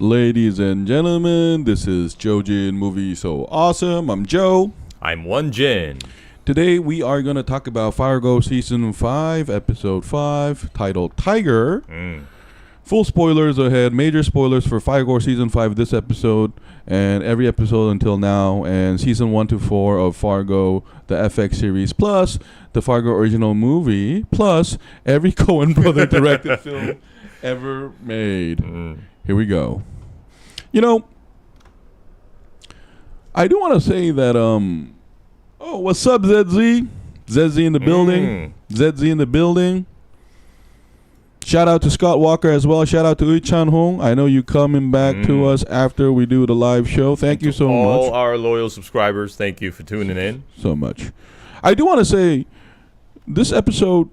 Ladies and gentlemen, this is JoeJinMovieSoAwesome. I'm Joe. I'm One Jin. Today we are going to talk about Fargo Season 5, Episode 5, titled Tiger. Full spoilers ahead, major spoilers for Fargo Season 5 this episode, and every episode until now, and Season 1 to 4 of Fargo, the FX series, plus the Fargo original movie, plus every Coen brother directed film ever made. Here we go. You know, I do want to say that, oh, what's up, ZZ? ZZ in the building. ZZ in the building. Shout out to Scott Walker as well. Shout out to Ui Chan Hong. I know you coming back to us after we do the live show. Thank you so much. All our loyal subscribers, thank you for tuning in. So much. I do want to say, this episode,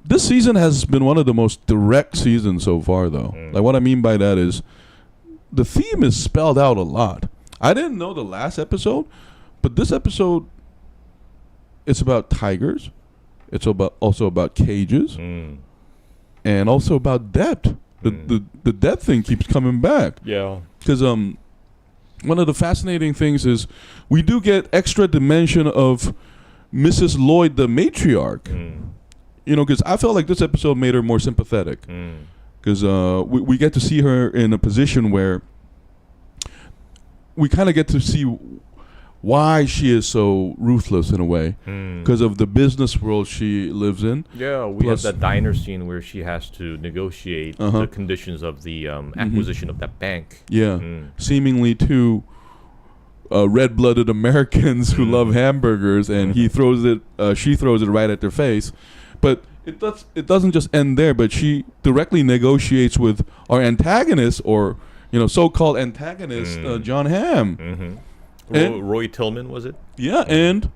this season has been one of the most direct seasons so far, though. Like, what I mean by that is, the theme is spelled out a lot. I didn't know the last episode, but this episode, it's about tigers. It's also about cages. And also about debt. The debt thing keeps coming back. Yeah. Because one of the fascinating things is we do get extra dimension of Mrs. Lloyd, the matriarch. You know, because I felt like this episode made her more sympathetic. Because we get to see her in a position where we kind of get to see why she is so ruthless in a way, because of the business world she lives in. Yeah, we have that diner scene where she has to negotiate the conditions of the acquisition of that bank. Yeah, seemingly two red-blooded Americans who love hamburgers, and she throws it right at their face. But it doesn't just end there. But she directly negotiates with our antagonist, or so-called antagonist, John Hamm. Roy Tillman, was it? Yeah, and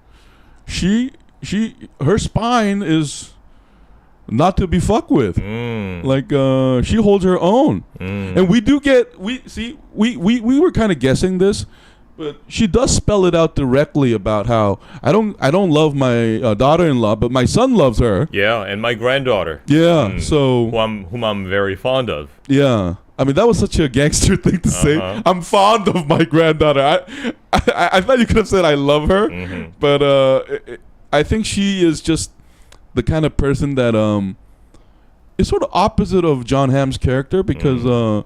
her spine is not to be fucked with. Like she holds her own. And we do get we were kind of guessing this, but she does spell it out directly about how I don't love my daughter-in-law, but my son loves her. Yeah, and my granddaughter. Yeah, so whom I'm very fond of. Yeah. I mean, that was such a gangster thing to say. I'm fond of my granddaughter. I thought you could have said I love her, but I think she is just the kind of person that is sort of opposite of John Hamm's character, because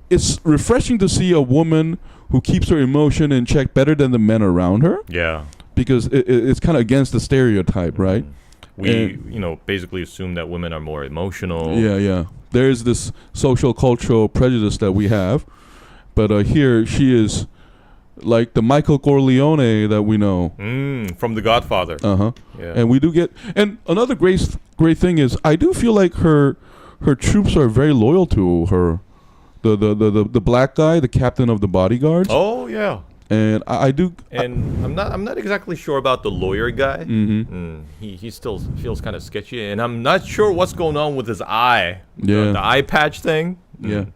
it's refreshing to see a woman who keeps her emotion in check better than the men around her. Yeah, because it's kind of against the stereotype, right? We basically assume that women are more emotional. Yeah. There's this social cultural prejudice that we have, but here she is like the Michael Corleone that we know from The Godfather. Yeah. And we do get, and another great thing is I do feel like her troops are very loyal to her. The black guy, the captain of the bodyguards. Oh yeah. And I do. And I'm not exactly sure about the lawyer guy. He still feels kind of sketchy, and I'm not sure what's going on with his eye. Yeah, the eye patch thing. Yeah,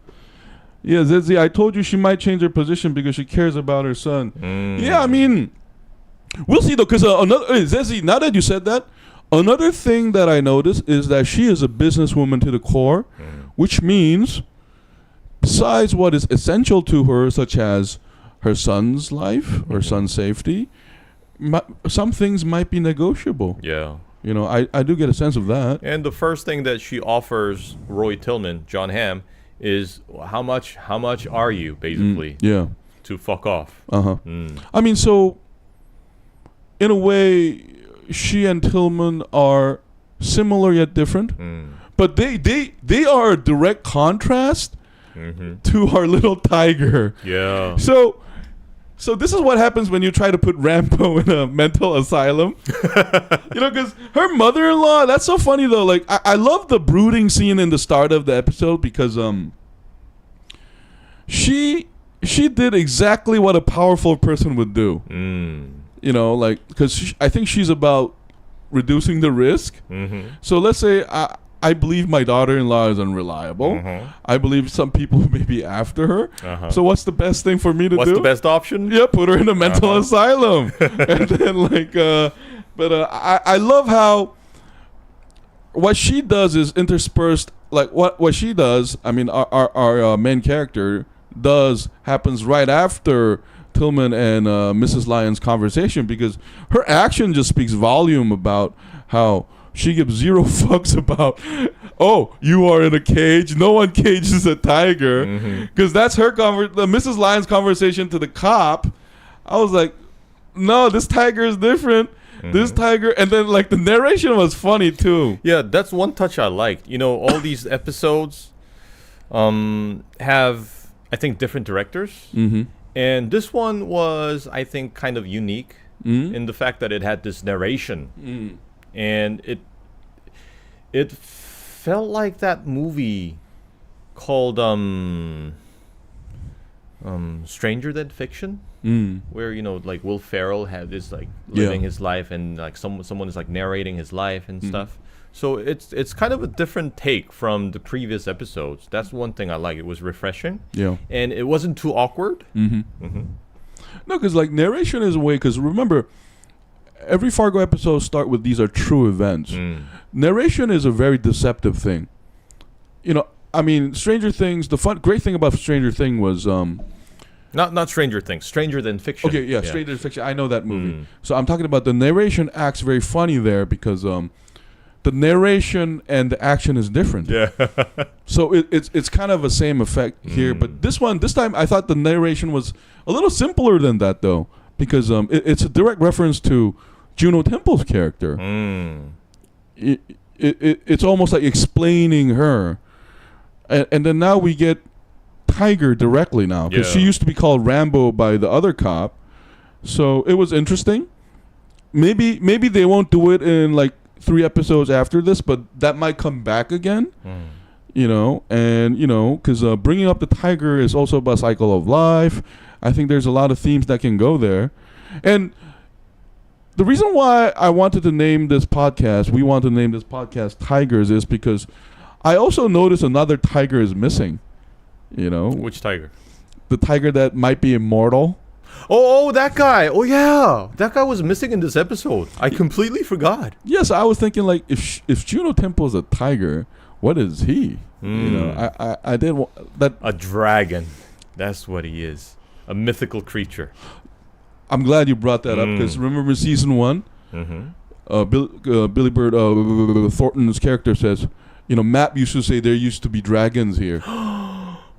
Zizi, I told you she might change her position because she cares about her son. Yeah, I mean, we'll see though. Because Zizi, now that you said that, another thing that I noticed is that she is a businesswoman to the core, which means, besides what is essential to her, such as her son's life, her son's safety, some things might be negotiable. Yeah. I do get a sense of that. And the first thing that she offers Roy Tillman, John Hamm, is how much are you, basically, to fuck off. I mean, so, in a way, she and Tillman are similar yet different, but they are a direct contrast to our little tiger. Yeah. So this is what happens when you try to put Rambo in a mental asylum. Because her mother-in-law, that's so funny though. Like I love the brooding scene in the start of the episode because she did exactly what a powerful person would do. Because I think she's about reducing the risk. So let's say I believe my daughter-in-law is unreliable. I believe some people may be after her. So what's the best thing for me to do? What's the best option? Yeah, put her in a mental asylum. And then I love how what she does is interspersed, like what she does. I mean, our main character happens right after Tillman and Mrs. Lyon's conversation, because her action just speaks volume about how she gives zero fucks about, oh, you are in a cage. No one cages a tiger, because that's her the Mrs. Lyon's conversation to the cop. I was like, no, this tiger is different. This tiger, and then like the narration was funny too. Yeah, that's one touch I liked. You know, all these episodes have, I think, different directors. And this one was, I think, kind of unique in the fact that it had this narration. And it felt like that movie called Stranger Than Fiction, where, you know, like Will Ferrell had this like living his life, and like someone is like narrating his life and stuff. So it's kind of a different take from the previous episodes. That's one thing I like. It was refreshing. Yeah. And it wasn't too awkward. No, because like narration is a way, because remember, every Fargo episode start with these are true events. Narration is a very deceptive thing. You know, I mean, Stranger Things, the great thing about Stranger Things was not Stranger Things, Stranger Than Fiction. Okay, yeah, Stranger Than Fiction. I know that movie. So I'm talking about the narration acts very funny there, because the narration and the action is different. Yeah. So it's kind of the same effect here, but this time I thought the narration was a little simpler than that though, because it's a direct reference to Juno Temple's character. It's almost like explaining her, and then now we get Tiger directly now, because she used to be called Rambo by the other cop. So it was interesting. Maybe they won't do it in like 3 episodes after this, but that might come back again. You know, and you know, because bringing up the tiger is also about cycle of life. I think there's a lot of themes that can go there, and the reason why we wanted to name this podcast Tigers, is because I also noticed another tiger is missing. You know, which tiger? The tiger that might be immortal. Oh, that guy. Oh, yeah. That guy was missing in this episode. I completely forgot. Yes, I was thinking, like, if Juno Temple is a tiger, what is he? You know, I did that. A dragon. That's what he is. A mythical creature. I'm glad you brought that up, because remember season 1? Billy Bird Thornton's character says, you know, Matt used to say there used to be dragons here.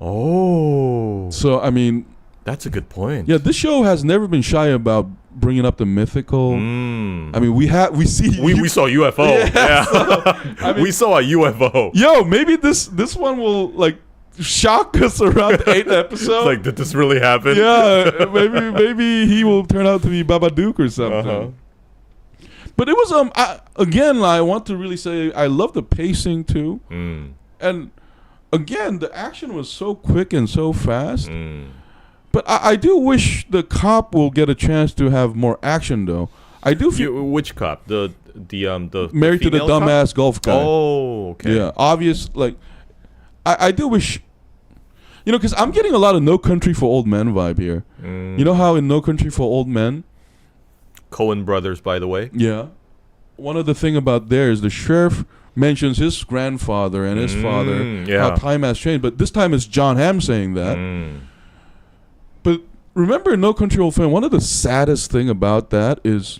Oh. So, I mean, that's a good point. Yeah, this show has never been shy about bringing up the mythical. I mean, we saw UFO. Yeah. So, I mean, we saw a UFO. Yo, maybe this one will like shock us around the 8th episode. Like, did this really happen? Yeah, maybe he will turn out to be Babadook or something. But it was I want to really say I love the pacing too, and again the action was so quick and so fast. But I do wish the cop will get a chance to have more action, though. I do feel which cop? The married to the dumbass golf guy. Oh, okay. Yeah, obvious. Like, I do wish, you know, because I'm getting a lot of No Country for Old Men vibe here. You know how in No Country for Old Men, Coen brothers, by the way. Yeah, one of the thing about there is the sheriff mentions his grandfather and his father. How time has changed, but this time it's John Hamm saying that. But remember in No Country for Old Men, one of the saddest thing about that is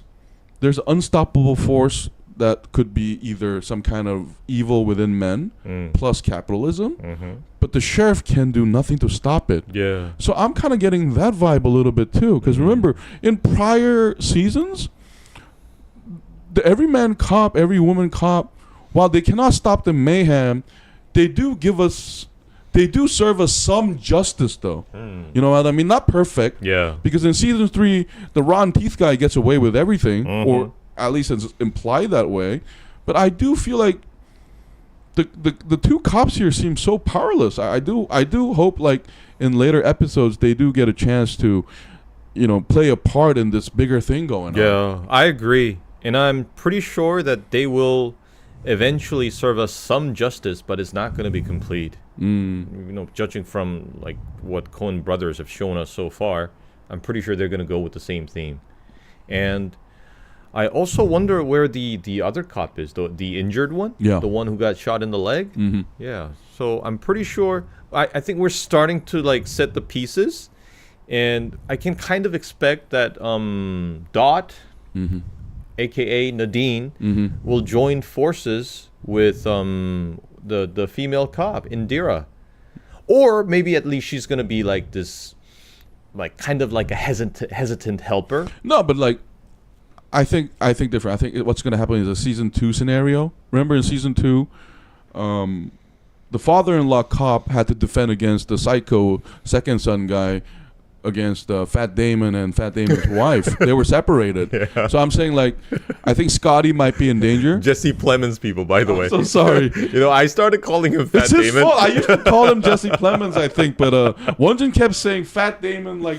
there's an unstoppable force that could be either some kind of evil within men plus capitalism, but the sheriff can do nothing to stop it. Yeah. So I'm kind of getting that vibe a little bit too, because remember in prior seasons, the everyman cop, every woman cop, while they cannot stop the mayhem, they do serve us some justice, though. You know what I mean? Not perfect. Yeah. Because in season 3, the rotten teeth guy gets away with everything, or at least it's implied that way. But I do feel like the 2 cops here seem so powerless. I do hope, like in later episodes, they do get a chance to, you know, play a part in this bigger thing going on. Yeah, I agree, and I'm pretty sure that they will eventually serve us some justice, but it's not going to be complete. You know, judging from like what Coen brothers have shown us so far, I'm pretty sure they're going to go with the same theme. And I also wonder where the other cop is, the injured one, the one who got shot in the leg. Yeah, so I'm pretty sure. I think we're starting to like set the pieces, and I can kind of expect that Dot, aka Nadine, will join forces with the female cop Indira, or maybe at least she's gonna be like this, like kind of like a hesitant helper. No, but like. I think different. I think what's going to happen is a season 2 scenario. Remember in season 2, the father-in-law cop had to defend against the psycho second son guy against Fat Damon and Fat Damon's wife. They were separated. Yeah. So I'm saying, like, I think Scotty might be in danger. Jesse Plemons, people, by the way. I'm so sorry. I started calling him Fat Damon. It's his fault. I used to call him Jesse Plemons, I think, but Wonjin kept saying Fat Damon like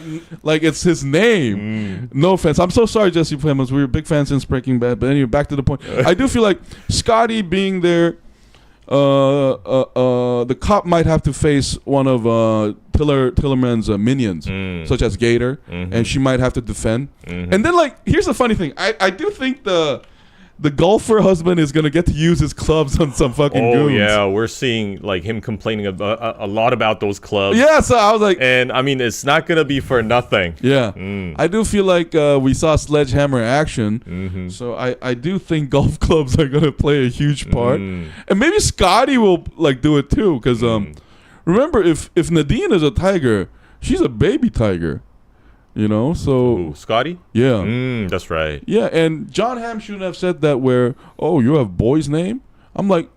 it's his name. No offense. I'm so sorry, Jesse Plemons. We were big fans since Breaking Bad. But anyway, back to the point. I do feel like Scotty being there, the cop might have to face one of Tillerman's minions, such as Gator, and she might have to defend. And then, like, here's the funny thing: I do think the golfer husband is gonna get to use his clubs on some fucking goons. Yeah, we're seeing like him complaining a lot about those clubs. Yeah, so I was like, and I mean, it's not gonna be for nothing. Yeah, I do feel like we saw sledgehammer action, so I do think golf clubs are gonna play a huge part, and maybe Scotty will like do it too, because remember, if Nadine is a tiger, she's a baby tiger. So... Ooh, Scotty? Yeah. That's right. Yeah, and John Hamm shouldn't have said that where, oh, you have boy's name? I'm like,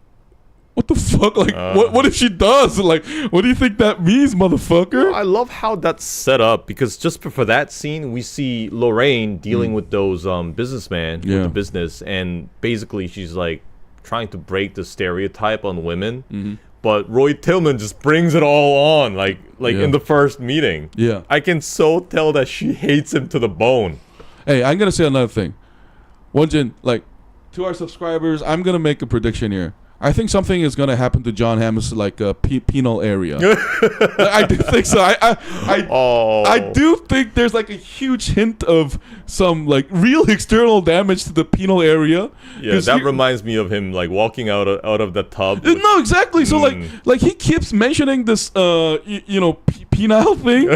what the fuck? Like, what if she does? Like, what do you think that means, motherfucker? Well, I love how that's set up, because just for that scene, we see Lorraine dealing with those businessmen with the business, and basically she's, like, trying to break the stereotype on women. But Roy Tillman just brings it all on, like in the first meeting. Yeah. I can so tell that she hates him to the bone. Hey, I'm going to say another thing. Wonjin, like, to our subscribers, I'm going to make a prediction here. I think something is going to happen to John Hamm's, like, penal area. I do think so. I do think there's, like, a huge hint of some, like, real external damage to the penal area. Yeah, that reminds me of him, like, walking out of the tub. No, exactly. So, like he keeps mentioning this, penile thing,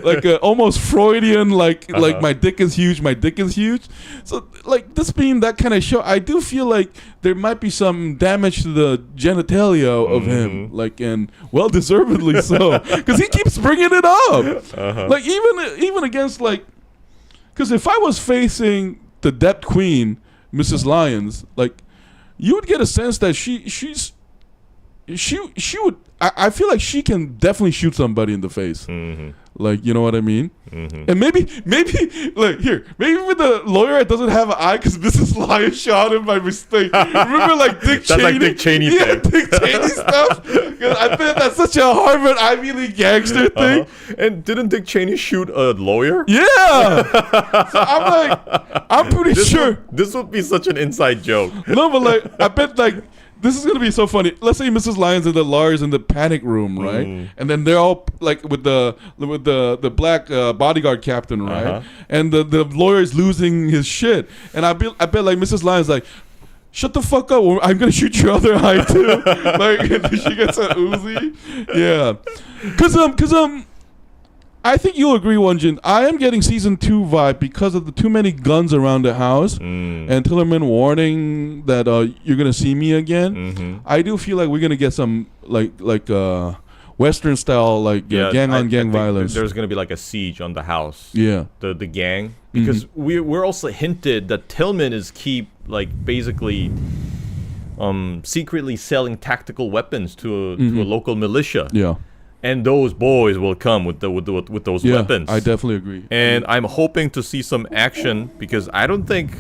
like, almost Freudian, like my dick is huge, my dick is huge. So, like, this being that kind of show, I do feel like there might be some damage to the genitalia of him, like, and well deservedly so, because he keeps bringing it up, like even against, like, because if I was facing the Debt Queen, Mrs. Lyons, like, you would get a sense that she would. I feel like she can definitely shoot somebody in the face. Like, you know what I mean? And maybe like, maybe with the lawyer it doesn't have an eye because Mrs. Lyon shot him by mistake. Remember, like, Dick Cheney? That's like Dick Cheney thing. Dick Cheney stuff. Because I think that's such a Harvard Ivy League gangster thing. And didn't Dick Cheney shoot a lawyer? Yeah. So I'm like, I'm pretty sure this would be such an inside joke. No, but like, I bet, like, this is gonna be so funny. Let's say Mrs. Lyons and the lawyers in the panic room, right? And then they're all like with the black bodyguard captain, right? And the lawyer is losing his shit. And I bet like Mrs. Lyons like, shut the fuck up! I'm gonna shoot your other eye too. Like, she gets an Uzi. Yeah, cause I think you'll agree, Wonjin. I am getting season 2 vibe because of the too many guns around the house and Tillerman warning that you're gonna see me again. I do feel like we're gonna get some like Western style, like, gang on gang violence. There's gonna be like a siege on the house. Yeah, the gang, because we're also hinted that Tillman is basically secretly selling tactical weapons to a local militia. Yeah. And those boys will come with those weapons. I definitely agree. And I'm hoping to see some action, because I don't think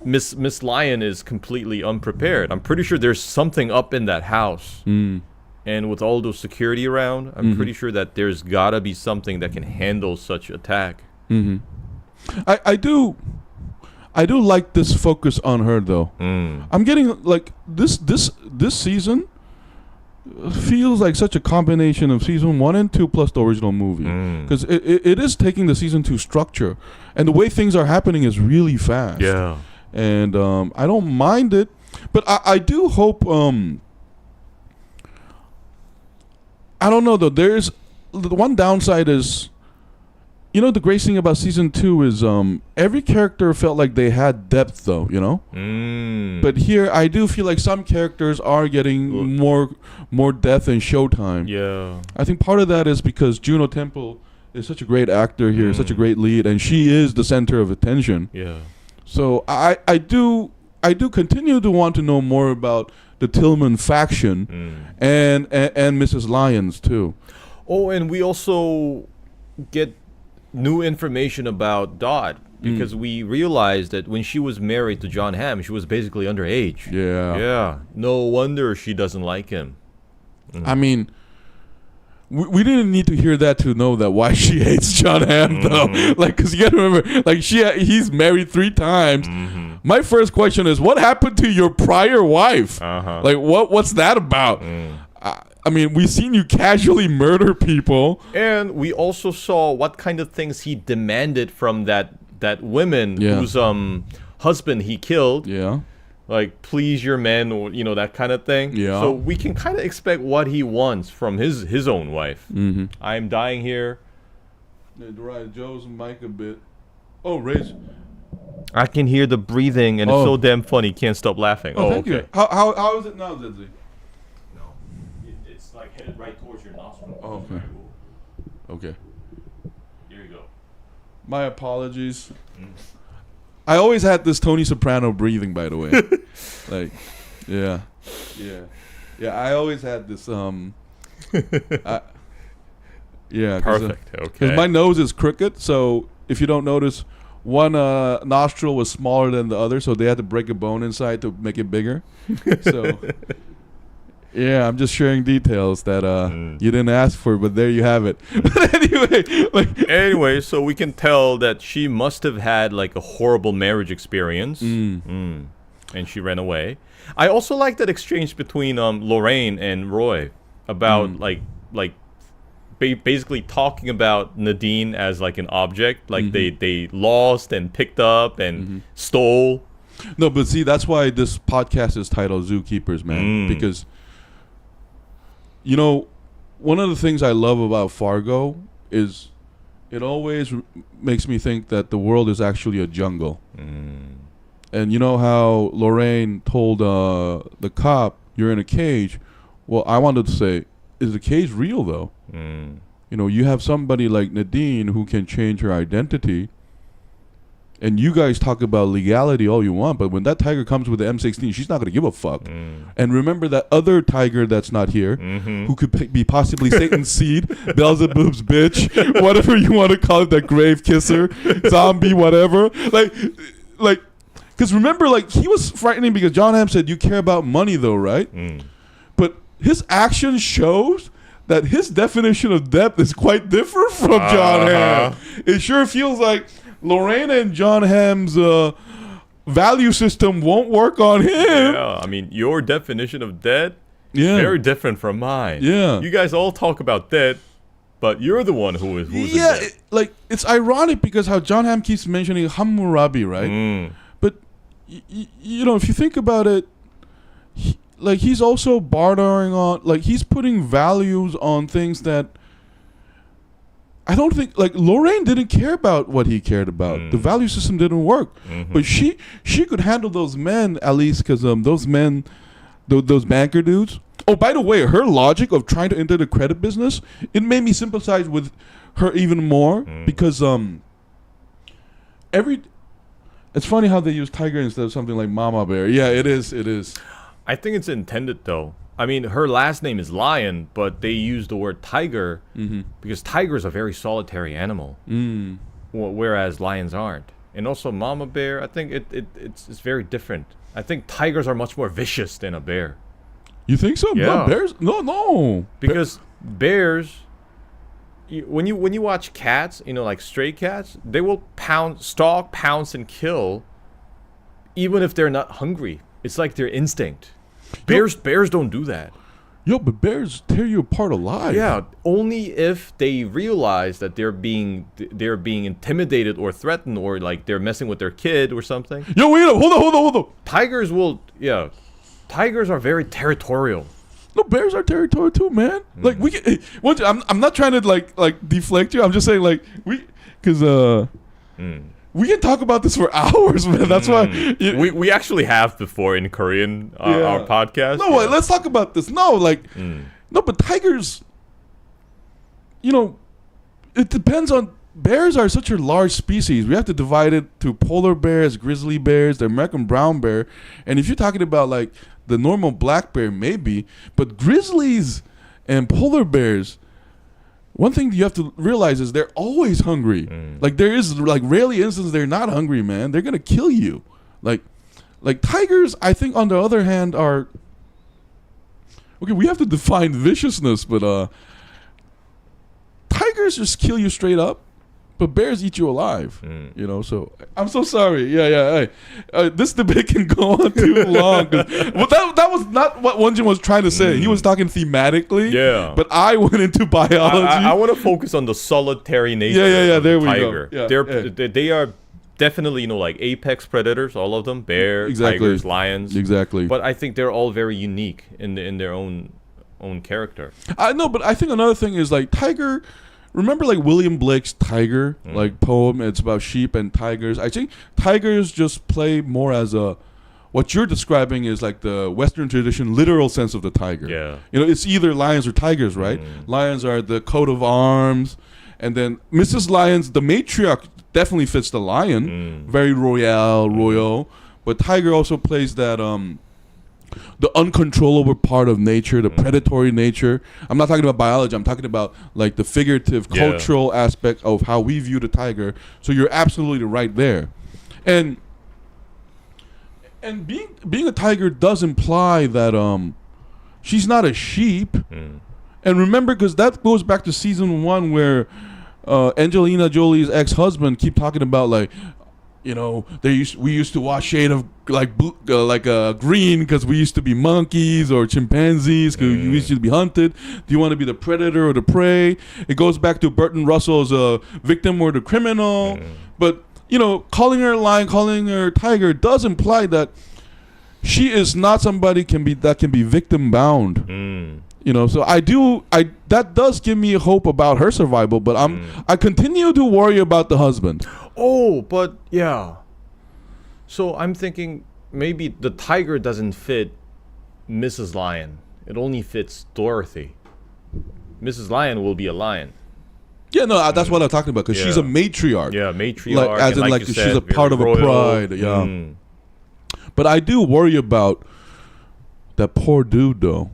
Miss Lyon is completely unprepared. I'm pretty sure there's something up in that house. And with all those security around, I'm pretty sure that there's gotta be something that can handle such attack. I do like this focus on her though. I'm getting like this season. feels like such a combination of season 1 and 2 plus the original movie, because it is taking the season 2 structure, and the way things are happening is really fast. Yeah. And I don't mind it, but I do hope. I don't know though. There's the one downside is, the great thing about season 2 is every character felt like they had depth though, But here I do feel like some characters are getting more depth and showtime. Yeah. I think part of that is because Juno Temple is such a great actor here, such a great lead, and she is the center of attention. Yeah. So I do continue to want to know more about the Tillman faction and Mrs. Lyons too. Oh, and we also get new information about Dot, because we realized that when she was married to John Hamm, she was basically underage. Yeah. Yeah. No wonder she doesn't like him. I mean, we didn't need to hear that to know that why she hates John Hamm though. Like, because you gotta remember, like he's married 3 times. My first question is, what happened to your prior wife? Like, what's that about? I mean, we've seen you casually murder people. And we also saw what kind of things he demanded from that woman whose husband he killed. Yeah. Like, please your men, or, that kind of thing. Yeah. So we can kind of expect what he wants from his own wife. I'm dying here. Right, Joe's mic a bit. Oh, raise. I can hear the breathing, and it's so damn funny. Can't stop laughing. Oh, thank you. How is it now, Zizi? It's like headed right towards your nostril. Oh, okay. Okay. Here you go. My apologies. I always had this Tony Soprano breathing, by the way. Like, yeah. I always had this. Yeah. Perfect. Okay. Because my nose is crooked, so if you don't notice, one nostril was smaller than the other, so they had to break a bone inside to make it bigger. So. Yeah, I'm just sharing details that you didn't ask for, but there you have it. But anyway, so we can tell that she must have had like a horrible marriage experience, and she ran away. I also like that exchange between Lorraine and Roy about basically talking about Nadine as like an object, like they lost and picked up and stole. No, but see, that's why this podcast is titled Zookeepers, man, because. One of the things I love about Fargo is it always makes me think that the world is actually a jungle. And you know how Lorraine told the cop, you're in a cage? Well, I wanted to say, is the cage real, though? You have somebody like Nadine who can change her identity. And you guys talk about legality all you want, but when that tiger comes with the M16, she's not going to give a fuck. And remember that other tiger that's not here, who could be possibly Satan's seed, Beelzebub's bitch, whatever you want to call it, that grave kisser, zombie, whatever. Like, because remember, like, he was frightening because John Hamm said, you care about money, though, right? But his action shows that his definition of depth is quite different from John Hamm. It sure feels like Lorraine and John Hamm's value system won't work on him. Yeah, I mean, your definition of dead is very different from mine. Yeah. You guys all talk about dead, but you're the one who's dead. It's ironic because how John Hamm keeps mentioning Hammurabi, right? But, if you think about it, he's also bartering on, he's putting values on things that I don't think, Lorraine didn't care about what he cared about. The value system didn't work. But she could handle those men, at least, because those men, those banker dudes. Oh, by the way, her logic of trying to enter the credit business, it made me sympathize with her even more, because it's funny how they use tiger instead of something like mama bear. Yeah, it is. I think it's intended, though. I mean, her last name is Lion, but they use the word tiger because tiger is a very solitary animal, whereas lions aren't. And also mama bear, I think it's very different. I think tigers are much more vicious than a bear. You think so? Yeah. No, bears? No. Because bears, when you watch cats, like stray cats, they will stalk, pounce, and kill even if they're not hungry. It's like their instinct. Bears don't do that. Yo, but bears tear you apart alive. Yeah, only if they realize that they're being intimidated or threatened, or like they're messing with their kid or something. Yo, wait up, hold on. Tigers are very territorial. No, bears are territorial too, man. Like we can, I'm not trying to like deflect you. I'm just saying like we can talk about this for hours, man. That's why we actually have before in Korean our podcast. No, wait, let's talk about this. No, no, but tigers, it depends on. Bears are such a large species. We have to divide it to polar bears, grizzly bears, the American brown bear, and if you're talking about like the normal black bear, maybe, but grizzlies and polar bears. One thing you have to realize is they're always hungry. Like there is like rarely instances they're not hungry, man. They're gonna kill you. Like tigers, I think on the other hand are okay. We have to define viciousness, but tigers just kill you straight up. But bears eat you alive, So I'm so sorry. Yeah. Hey, this debate can go on too long. Well, that was not what Wonjin was trying to say. He was talking thematically. Yeah. But I went into biology. I want to focus on the solitary nature. Yeah. There the we tiger. go. They are definitely like apex predators. All of them, bear, tigers, lions. Exactly. But I think they're all very unique in their own character. I know, but I think another thing is like tiger. Remember like William Blake's Tiger like poem? It's about sheep and tigers. I think tigers just play more as what you're describing is like the Western tradition literal sense of the tiger. Yeah. It's either lions or tigers, right? Lions are the coat of arms, and then Mrs. Lyons, the matriarch, definitely fits the lion. Very royal. But tiger also plays that the uncontrollable part of nature, the predatory nature. I'm not talking about biology. I'm talking about like the figurative, cultural aspect of how we view the tiger. So you're absolutely right there, and being a tiger does imply that she's not a sheep. And remember, because that goes back to season 1 where Angelina Jolie's ex-husband keep talking about like. We used to watch shade of green because we used to be monkeys or chimpanzees because we used to be hunted. Do you want to be the predator or the prey? It goes back to Burton Russell's victim or the criminal. But calling her a lion, calling her a tiger does imply that she is not somebody that can be victim bound. So that does give me hope about her survival, but I continue to worry about the husband. Oh, but yeah. So I'm thinking maybe the tiger doesn't fit Mrs. Lion. It only fits Dorothy. Mrs. Lion will be a lion. Yeah, no, that's what I'm talking about, because she's a matriarch. Yeah, matriarch. As in, like she's a part of a pride. Yeah. But I do worry about that poor dude, though.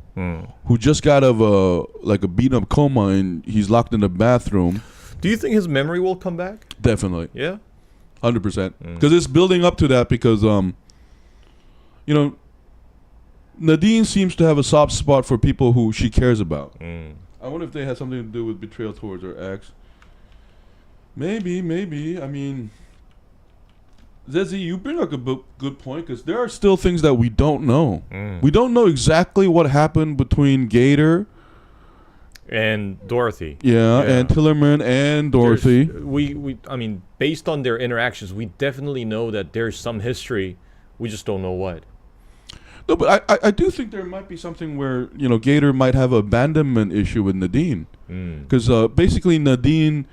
Who just got out of a beaten up coma and he's locked in the bathroom. Do you think his memory will come back? Definitely. Yeah? 100%. Because it's building up to that because, Nadine seems to have a soft spot for people who she cares about. I wonder if they had something to do with betrayal towards her ex. Maybe. I mean, Zezzy, you bring up a good point because there are still things that we don't know. We don't know exactly what happened between Gator and Dorothy. And Tillerman and Dorothy. I mean, based on their interactions, we definitely know that there's some history. We just don't know what. No, but I do think there might be something where, Gator might have an abandonment issue with Nadine. Because basically Nadine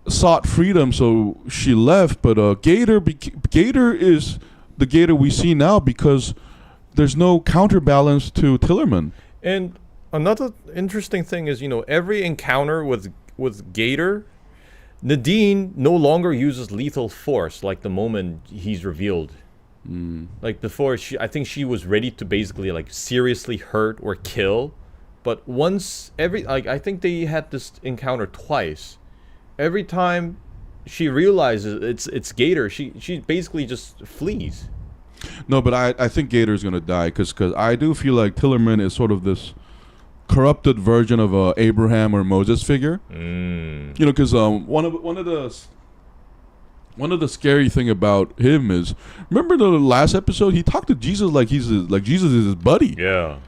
sought freedom, so she left. But Gator is the Gator we see now because there's no counterbalance to Tillerman. And another interesting thing is, every encounter with Gator, Nadine no longer uses lethal force like the moment he's revealed. Like before, I think she was ready to basically like seriously hurt or kill, but once I think they had this encounter twice. Every time she realizes it's Gator, she basically just flees. No, but I think Gator's gonna die because I do feel like Tillerman is sort of this corrupted version of a Abraham or Moses figure. Because one of the scary thing about him is, remember the last episode he talked to Jesus like Jesus is his buddy. Yeah.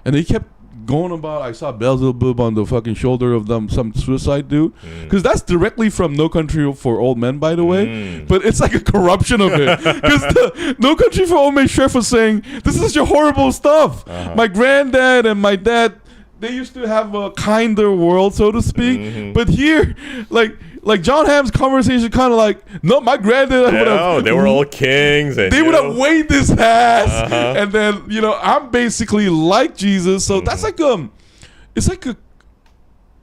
And they kept going about, I saw Beelzebub on the fucking shoulder of some suicide dude. Because that's directly from No Country for Old Men, by the way. But it's like a corruption of it. Because No Country for Old Men chef was saying, this is your horrible stuff. My granddad and my dad, they used to have a kinder world, so to speak. But here, like John Hamm's conversation kind of like, no, my granddad would have... they were all kings. And, they would have weighed this ass. And then, I'm basically like Jesus. So that's like, it's like a...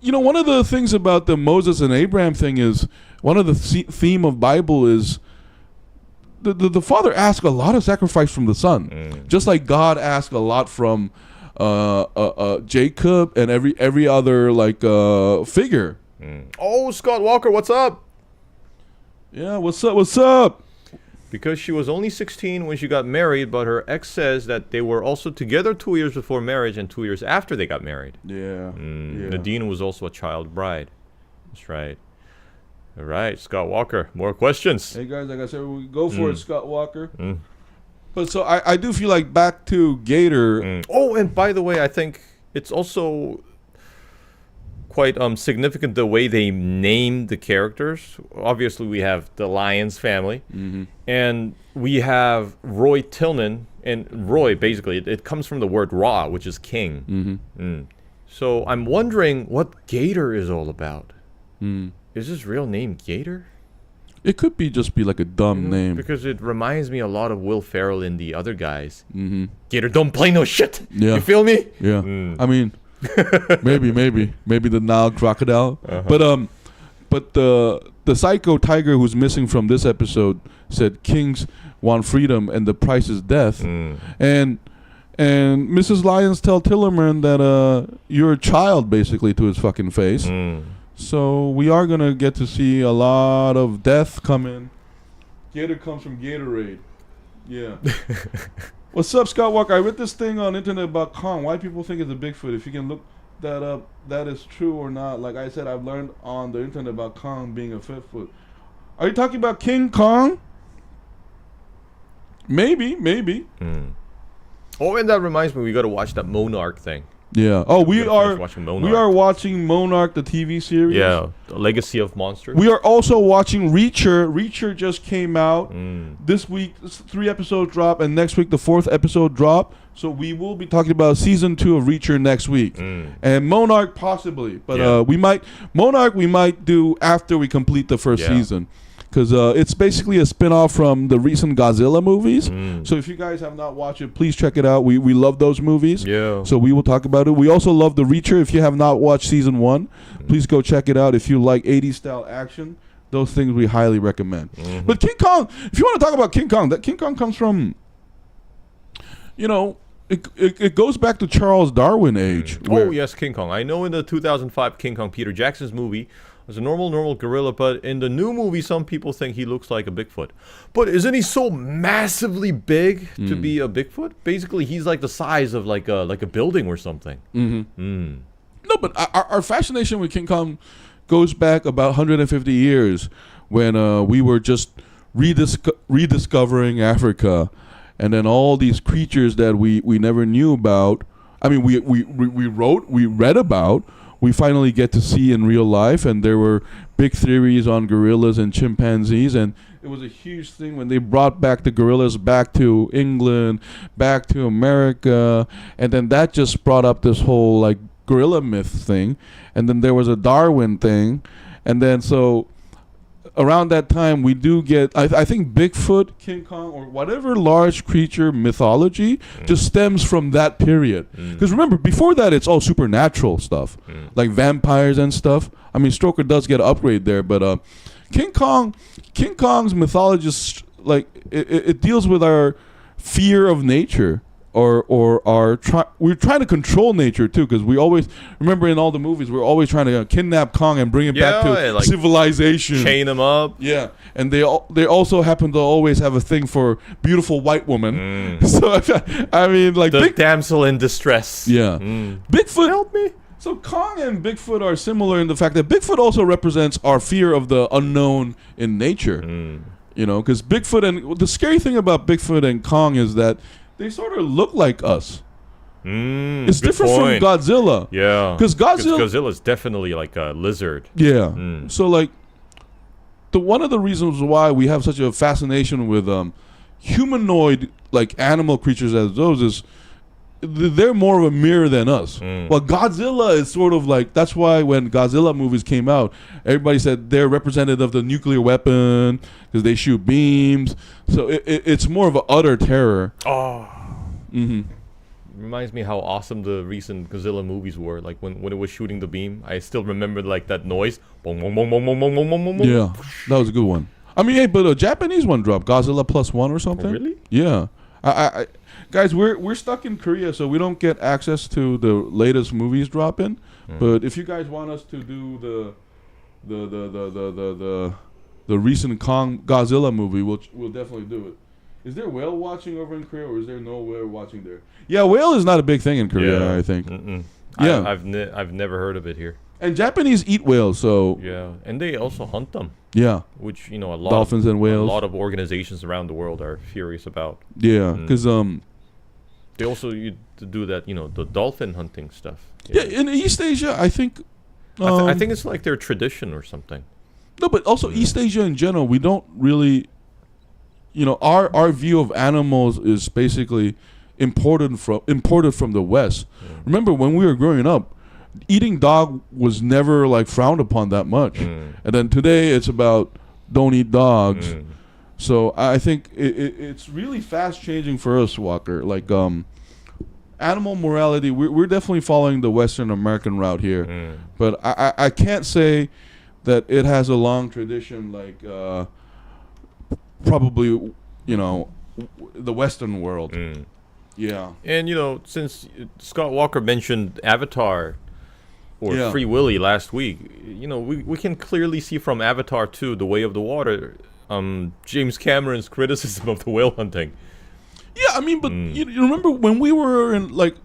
one of the things about the Moses and Abraham thing is, one of the theme of Bible is, the father asked a lot of sacrifice from the son. Just like God asked a lot from Jacob and every other, figure. Oh, Scott Walker, what's up? Yeah, what's up? Because she was only 16 when she got married, but her ex says that they were also together 2 years before marriage and 2 years after they got married. Yeah. Nadine was also a child bride. That's right. All right, Scott Walker, more questions. Hey, guys, like I said, we go for it, Scott Walker. But so I do feel like back to Gator. Oh, and by the way, I think it's also... quite significant the way they named the characters. Obviously, we have the Lyons family, and we have Roy Tillman. And Roy, basically, it comes from the word Ra, which is king. So I'm wondering what Gator is all about. Is his real name Gator? It could just be like a dumb name. Because it reminds me a lot of Will Ferrell and the other guys. Gator don't play no shit. Yeah. You feel me? Yeah. I mean... maybe the Nile crocodile, but the psycho tiger who's missing from this episode said kings want freedom and the price is death, and Mrs. Lyons tell Tillerman that you're a child basically to his fucking face. So we are gonna get to see a lot of death coming. Gator comes from Gatorade. Yeah. What's up, Scott Walker? I read this thing on internet about Kong. Why people think it's a Bigfoot. If you can look that up, that is true or not. Like I said, I've learned on the internet about Kong being a Fitfoot. Are you talking about King Kong? Maybe. Oh, and that reminds me, we got to watch that Monarch thing. Yeah. Oh, we are watching Monarch. We are watching Monarch, the TV series. Yeah, the Legacy of Monsters. We are also watching Reacher. Reacher just came out this week. 3 episodes drop, and next week the 4th episode drop. So we will be talking about season 2 of Reacher next week, and Monarch possibly. But we might do after we complete the first season. Because it's basically a spin-off from the recent Godzilla movies. So if you guys have not watched it, please check it out. We love those movies. Yeah. So we will talk about it. We also love The Reacher. If you have not watched season 1, please go check it out. If you like 80s style action, those things we highly recommend. But King Kong, if you want to talk about King Kong, that King Kong comes from, it goes back to Charles Darwin age. Oh, yes, King Kong. I know in the 2005 King Kong, Peter Jackson's movie, was a normal gorilla, but in the new movie, some people think he looks like a Bigfoot. But isn't he so massively big to be a Bigfoot? Basically, he's like the size of like a building or something. No, but our fascination with King Kong goes back about 150 years when we were just rediscovering Africa, and then all these creatures that we never knew about. I mean, we read about. We finally get to see in real life, and there were big theories on gorillas and chimpanzees, and it was a huge thing when they brought back the gorillas back to England, back to America, and then that just brought up this whole like gorilla myth thing, and then there was a Darwin thing, and then so around that time we do get I think Bigfoot, King Kong, or whatever large creature mythology just stems from that period. Because remember, before that it's all supernatural stuff, like vampires and stuff. I mean, Stoker does get an upgrade there, but King Kong's mythology is like it deals with our fear of nature. Or we're trying to control nature too, because we always remember in all the movies we're always trying to kidnap Kong and bring it back to like civilization, chain him up. Yeah, and they also happen to always have a thing for beautiful white women. So I mean, like the damsel in distress. Yeah, Bigfoot, help me. So Kong and Bigfoot are similar in the fact that Bigfoot also represents our fear of the unknown in nature. Because Bigfoot, and the scary thing about Bigfoot and Kong is that they sort of look like us. It's different from Godzilla. Yeah. Because Godzilla is definitely like a lizard. Yeah. So like, one of the reasons why we have such a fascination with humanoid like animal creatures as those is they're more of a mirror than us. Well, Godzilla is sort of like, that's why when Godzilla movies came out, everybody said they're representative of the nuclear weapon because they shoot beams. So it's more of an utter terror. Reminds me how awesome the recent Godzilla movies were. Like when it was shooting the beam, I still remember like that noise. Boom, boom, boom, boom, boom, boom, boom, boom, boom. Yeah, that was a good one. I mean, hey, but a Japanese one dropped, Godzilla +1 or something. Oh, really? Yeah. I guys, we're stuck in Korea, so we don't get access to the latest movies dropping. But if you guys want us to do the recent Godzilla movie, we'll definitely do it. Is there whale watching over in Korea, or is there no whale watching there? Yeah, whale is not a big thing in Korea, I think. Yeah, I've never heard of it here. And Japanese eat whales, so yeah, and they also hunt them. Yeah, which a lot dolphins and whales. A lot of organizations around the world are furious about. Yeah, because they also do that, the dolphin hunting stuff. Yeah, in East Asia, I think. I think it's like their tradition or something. No, but also East Asia in general, we don't really. Our view of animals is basically imported from the West. Remember when we were growing up, eating dog was never like frowned upon that much, and then today it's about don't eat dogs. So I think it's really fast changing for us, Walker. Like animal morality, we're definitely following the Western American route here, but I can't say that it has a long tradition like. Probably, the Western world. Yeah. And, since Scott Walker mentioned Avatar or Free Willy last week, we can clearly see from Avatar 2, The Way of the Water, James Cameron's criticism of the whale hunting. Yeah, I mean, but you remember when we were in, like,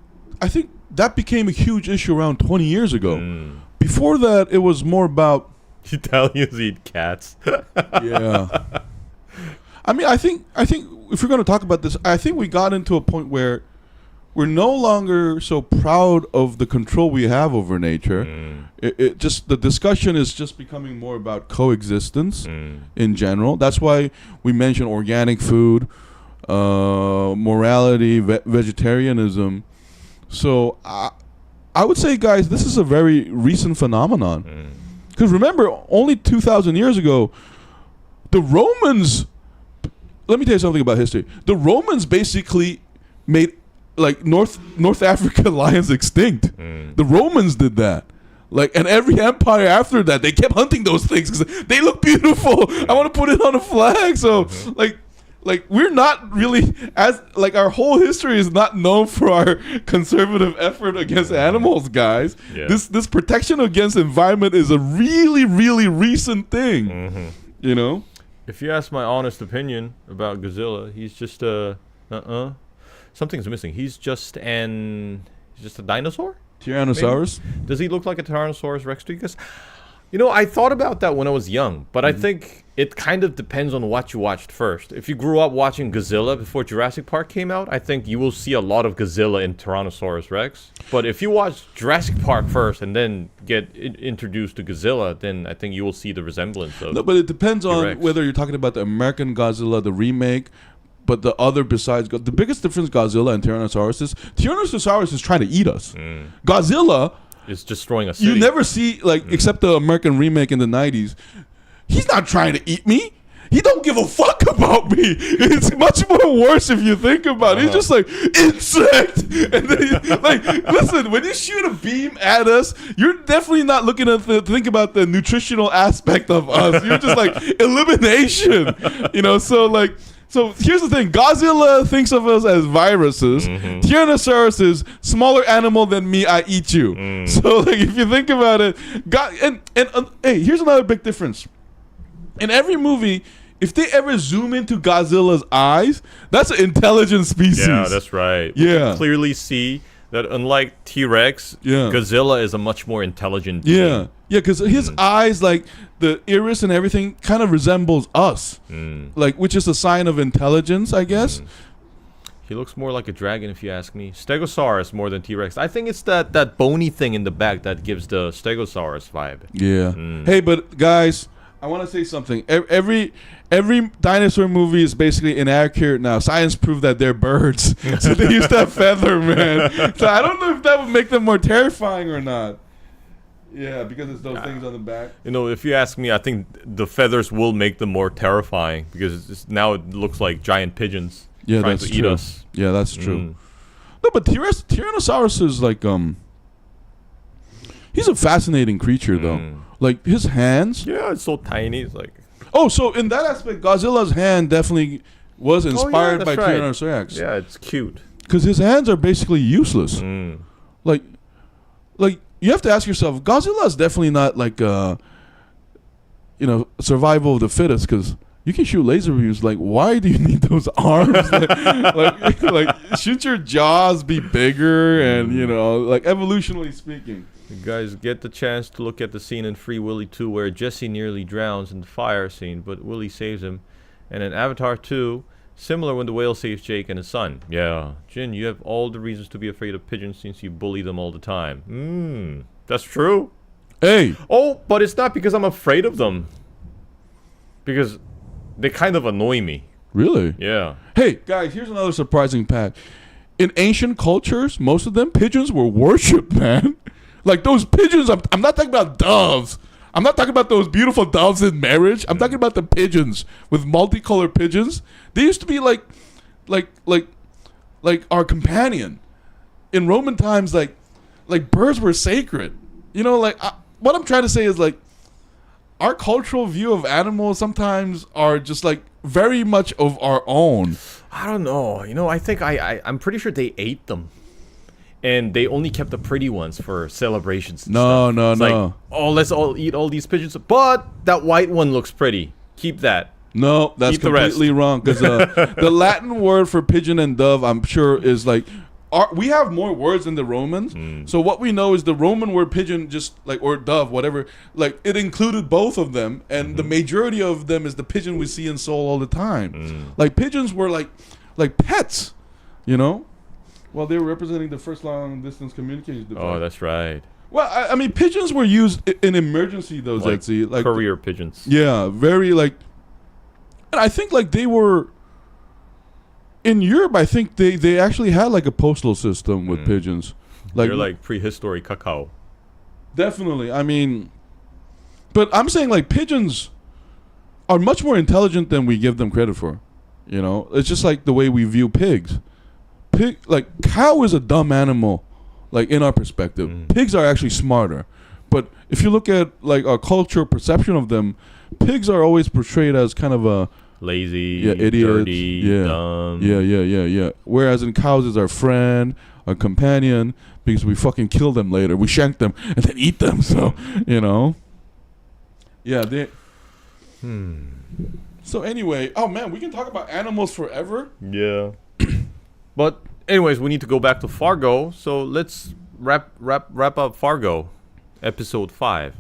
I think that became a huge issue around 20 years ago. Before that, it was more about... Italians eat cats. Yeah. I mean, I think if we're going to talk about this, I think we got into a point where we're no longer so proud of the control we have over nature. It just, the discussion is just becoming more about coexistence in general. That's why we mention organic food, morality, vegetarianism. So I would say, guys, this is a very recent phenomenon. Because remember, only 2,000 years ago, the Romans... Let me tell you something about history. The Romans basically made like North Africa lions extinct. The Romans did that. Like, and every empire after that, they kept hunting those things because they look beautiful. I want to put it on a flag. So, like we're not really our whole history is not known for our conservative effort against animals, guys. This protection against environment is a really, really recent thing. If you ask my honest opinion about Godzilla, he's just something's missing. He's just a dinosaur? Tyrannosaurus? Maybe? Does he look like a Tyrannosaurus Rex to you? Because, I thought about that when I was young, but I think it kind of depends on what you watched first. If you grew up watching Godzilla before Jurassic Park came out, I think you will see a lot of Godzilla in Tyrannosaurus Rex. But if you watch Jurassic Park first and then get introduced to Godzilla, then I think you will see the resemblance of. No, but it depends on T-Rex. Whether you're talking about the American Godzilla, the remake, but the other besides the biggest difference Godzilla and Tyrannosaurus is trying to eat us. Godzilla is destroying a city. You never see except the American remake in the 90s. He's not trying to eat me. He don't give a fuck about me. It's much more worse if you think about it. He's just like, insect. And then, listen, when you shoot a beam at us, you're definitely not looking at think about the nutritional aspect of us. You're just like, elimination. So here's the thing. Godzilla thinks of us as viruses. Tyrannosaurus is smaller animal than me. I eat you. So if you think about it, hey, here's another big difference. In every movie, if they ever zoom into Godzilla's eyes, that's an intelligent species. Yeah, that's right. Yeah. We can clearly see that unlike T-Rex, Godzilla is a much more intelligent being. Yeah, because his eyes, like the iris and everything, kind of resembles us, which is a sign of intelligence, I guess. He looks more like a dragon, if you ask me. Stegosaurus more than T-Rex. I think it's that bony thing in the back that gives the Stegosaurus vibe. Yeah. Hey, but guys, I want to say something. Every dinosaur movie is basically inaccurate now. Science proved that they're birds, so they used to have feather, man. So I don't know if that would make them more terrifying or not. Yeah, because it's those things on the back. You know, if you ask me, I think the feathers will make them more terrifying because now it looks like giant pigeons trying to eat us. Yeah, that's true. No, but Tyrannosaurus is like he's a fascinating creature though. Like his hands. Yeah, it's so tiny. It's like. Oh, so in that aspect, Godzilla's hand definitely was inspired by right. Tyrannosaurus Rex. Yeah, it's cute. Because his hands are basically useless. Like you have to ask yourself, Godzilla is definitely not like survival of the fittest. Because you can shoot laser beams. Like, why do you need those arms? like, should your jaws be bigger? And like evolutionally speaking. You guys get the chance to look at the scene in Free Willy 2 where Jesse nearly drowns in the fire scene, but Willy saves him. And in Avatar 2, similar when the whale saves Jake and his son. Yeah, Jin, you have all the reasons to be afraid of pigeons since you bully them all the time. That's true. Hey. Oh, but it's not because I'm afraid of them. Because they kind of annoy me. Really? Yeah. Hey, guys, here's another surprising fact. In ancient cultures, most of them, pigeons were worshipped, man. Like those pigeons, I'm not talking about doves. I'm not talking about those beautiful doves in marriage. I'm talking about the pigeons with multicolored pigeons. They used to be like our companion. In Roman times, like birds were sacred. What I'm trying to say is like our cultural view of animals sometimes are just like very much of our own. I don't know. I think I'm pretty sure they ate them. And they only kept the pretty ones for celebrations. No. Like, let's all eat all these pigeons. But that white one looks pretty. Keep that. No, that's completely wrong. Because the Latin word for pigeon and dove, I'm sure, is like... we have more words than the Romans. So what we know is the Roman word pigeon, or dove, whatever, like it included both of them. And the majority of them is the pigeon we see in Seoul all the time. Like pigeons were like pets, Well, they were representing the first long-distance communication device. Oh, that's right. Well, I mean, pigeons were used in emergency, though, Zetzi. Like courier pigeons. Yeah, very, and I think, they were... In Europe, I think they actually had, a postal system with pigeons. They're like prehistoric cacao. Definitely. I mean... But I'm saying, pigeons are much more intelligent than we give them credit for. It's just like the way we view pigs. Cow is a dumb animal, in our perspective. Pigs are actually smarter. But if you look at, our cultural perception of them, pigs are always portrayed as kind of a... Lazy, idiots, dirty, dumb. Yeah. Whereas in cows is our friend, our companion, because we fucking kill them later. We shank them and then eat them, so, Yeah, they... So anyway, oh man, we can talk about animals forever. Yeah. But anyways, we need to go back to Fargo. So let's wrap up Fargo, episode 5.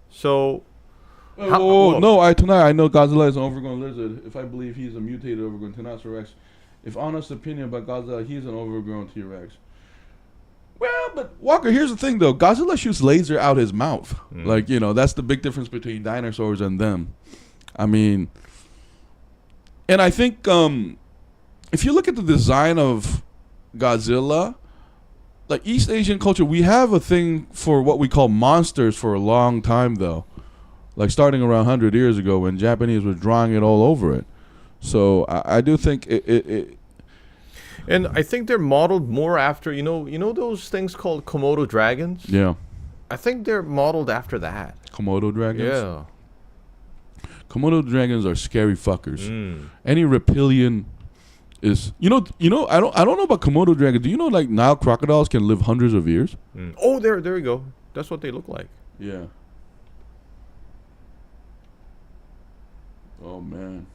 So tonight I know Godzilla is an overgrown lizard. If I believe he's a mutated overgrown Tyrannosaurus Rex. If honest opinion about Godzilla, he's an overgrown T-Rex. Well, but Walker, here's the thing though. Godzilla shoots laser out his mouth. That's the big difference between dinosaurs and them. I mean, and I think if you look at the design of Godzilla, East Asian culture, we have a thing for what we call monsters for a long time, though. Starting around 100 years ago when Japanese were drawing it all over it. So I do think it and I think they're modeled more after, those things called Komodo dragons? Yeah. I think they're modeled after that. Komodo dragons? Yeah. Komodo dragons are scary fuckers. Any reptilian is I don't know about Komodo dragons. Do you know Nile crocodiles can live hundreds of years? Oh, there we go. That's what they look like. Yeah. Oh man.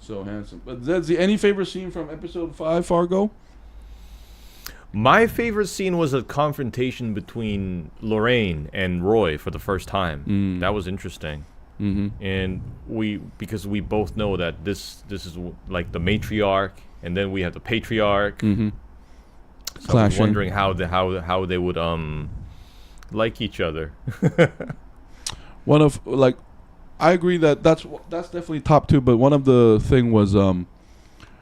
So handsome. But Zedzi, any favorite scene from episode 5, Fargo? My favorite scene was a confrontation between Lorraine and Roy for the first time. That was interesting. and because we both know that this is like the Matriarch, and then we have the Patriarch. So I was wondering how they would like each other. One of I agree that's definitely top two, but one of the thing was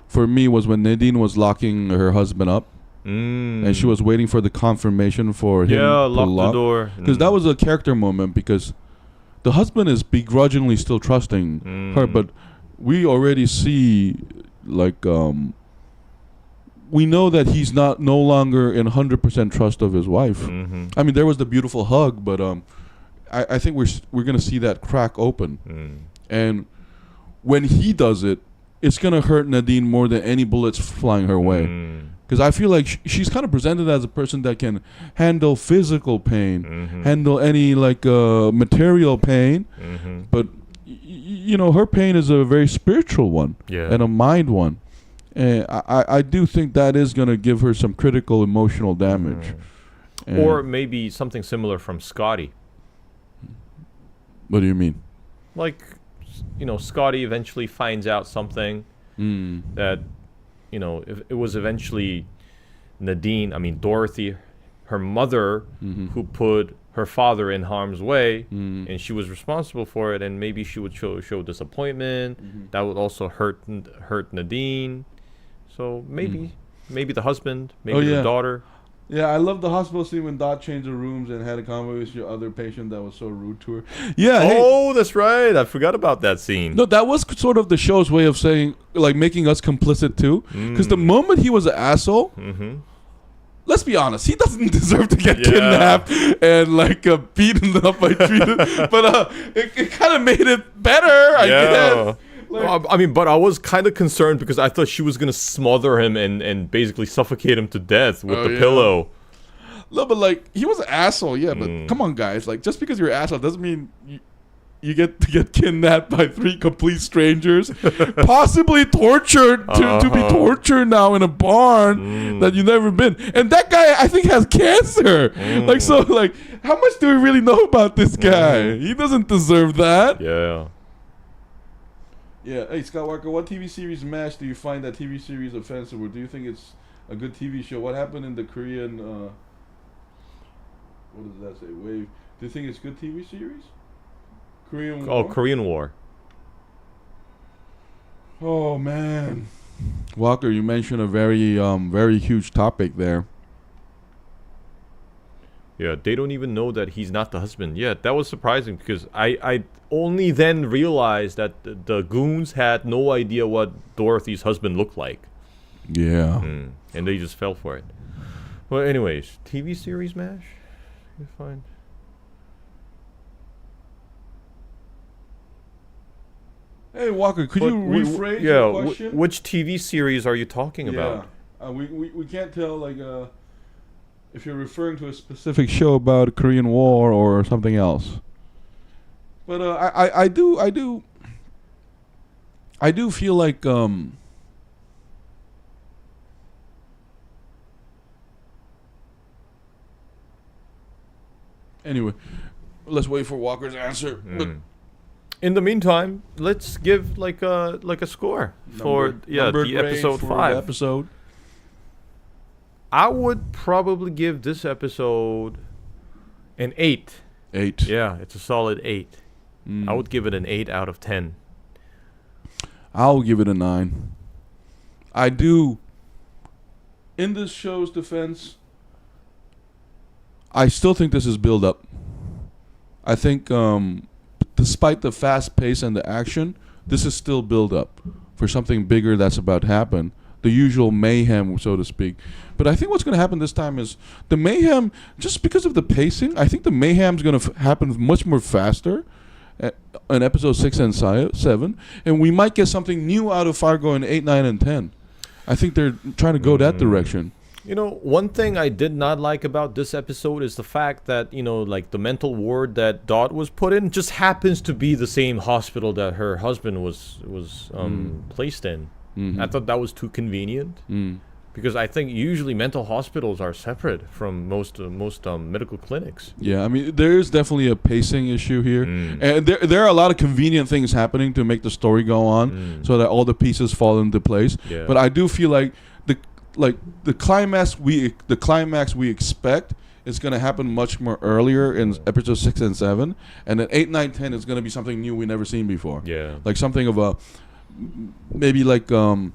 for me was when Nadine was locking her husband up. And she was waiting for the confirmation for him to lock the door. Because that was a character moment, because the husband is begrudgingly still trusting her, but we already see we know that he's no longer in 100% trust of his wife. I mean, there was the beautiful hug, but I think we're gonna see that crack open, and when he does it, it's gonna hurt Nadine more than any bullets flying her way. Because I feel like she's kind of presented as a person that can handle physical pain, handle any material pain, but her pain is a very spiritual one and a mind one. And I do think that is going to give her some critical emotional damage. Or maybe something similar from Scotty. What do you mean? Scotty eventually finds out something that, if it was eventually Dorothy, her mother, who put her father in harm's way, and she was responsible for it, and maybe she would show disappointment. That would also hurt Nadine. So maybe the husband, maybe the daughter. Yeah, I love the hospital scene when Dot changed the rooms and had a conversation with your other patient that was so rude to her. Yeah. That's right. I forgot about that scene. No, that was sort of the show's way of saying, making us complicit too. Because the moment he was an asshole, let's be honest, he doesn't deserve to get kidnapped and beaten up by treated. But it kind of made it better, I guess. But I was kind of concerned because I thought she was going to smother him and basically suffocate him to death with the pillow. No, but he was an asshole, but come on, guys. Just because you're an asshole doesn't mean you get to get kidnapped by 3 complete strangers, possibly tortured to be tortured now in a barn that you've never been. And that guy, I think, has cancer. How much do we really know about this guy? He doesn't deserve that. Yeah. Yeah. Hey, Scott Walker, what TV series MASH do you find that TV series offensive, or do you think it's a good TV show? What happened in the Korean, what does that say, wave? Do you think it's good TV series? Korean War? Oh, Korean War. Oh, man. Walker, you mentioned a very, very huge topic there. Yeah, they don't even know that he's not the husband. Yeah, that was surprising because I only then realized that the goons had no idea what Dorothy's husband looked like. Yeah. And they just fell for it. Well, anyways, TV series MASH? You find... Hey, Walker, could you rephrase your question? Which TV series are you talking about? We can't tell, if you're referring to a specific show about a Korean War or something else. But I do feel like anyway, let's wait for Walker's answer. But in the meantime, let's give a score for the episode 5. Episode. I would probably give this episode an 8. 8. Yeah, it's a solid 8. I would give it an 8 out of 10. I'll give it a 9. I do. In this show's defense, I still think this is build up. I think despite the fast pace and the action, this is still build up for something bigger that's about to happen. The usual mayhem, so to speak. But I think what's going to happen this time is the mayhem, just because of the pacing, I think the mayhem's going to happen much more faster in episode 6 and 7. And we might get something new out of Fargo in 8, 9, and 10. I think they're trying to go that direction. One thing I did not like about this episode is the fact that, the mental ward that Dot was put in just happens to be the same hospital that her husband was placed in. I thought that was too convenient. Because I think usually mental hospitals are separate from most medical clinics. Yeah, I mean, there is definitely a pacing issue here, and there are a lot of convenient things happening to make the story go on, so that all the pieces fall into place. Yeah. But I do feel like the climax we expect is going to happen much more earlier in episode 6 and 7, and then 8, 9, 10 is going to be something new we never seen before. Yeah, like something of a maybe like a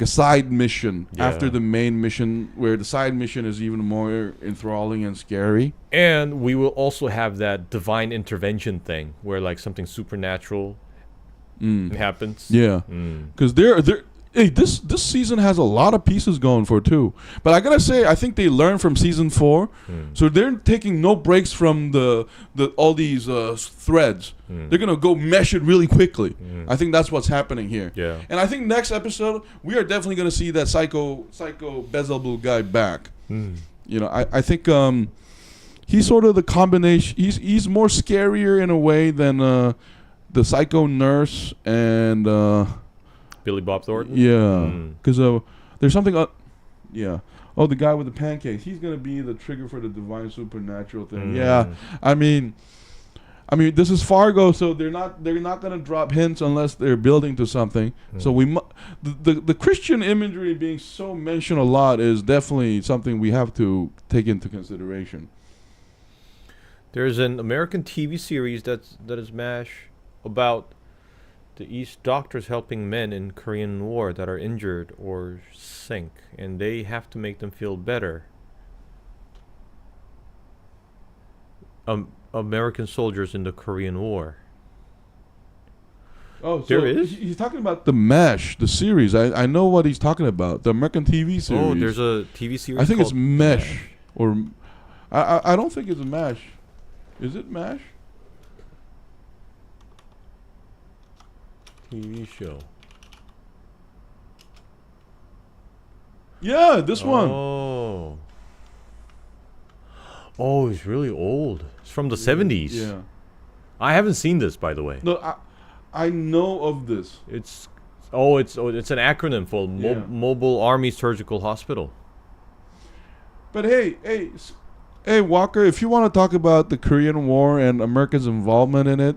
side mission after the main mission, where the side mission is even more enthralling and scary. And we will also have that divine intervention thing where like something supernatural happens. Yeah, because hey, this season has a lot of pieces going for it too. But I gotta say, I think they learned from season 4, so they're taking no breaks from the all these threads. They're gonna go mesh it really quickly. I think that's what's happening here. Yeah. And I think next episode we are definitely gonna see that psycho Beelzebub guy back. You know, I think he's sort of the combination. He's more scarier in a way than the psycho nurse and Billy Bob Thornton. Yeah, because there's something. Yeah. Oh, the guy with the pancakes. He's gonna be the trigger for the divine supernatural thing. Yeah. I mean, this is Fargo, so they're not gonna drop hints unless they're building to something. So the Christian imagery being so mentioned a lot is definitely something we have to take into consideration. There's an American TV series that is MASH about the East doctors helping men in Korean War that are injured or sick, and they have to make them feel better. American soldiers in the Korean War. Oh, so there is? He's talking about the MASH, the series. I know what he's talking about. The American TV series. Oh, there's a TV series. I think it's called MASH, or I don't think it's MASH. Is it MASH? TV show. Yeah, this one. Oh, it's really old. It's from the 70s. Yeah. I haven't seen this, by the way. No, I know of this. It's an acronym for Mobile Army Surgical Hospital. But hey, Walker, if you want to talk about the Korean War and America's involvement in it,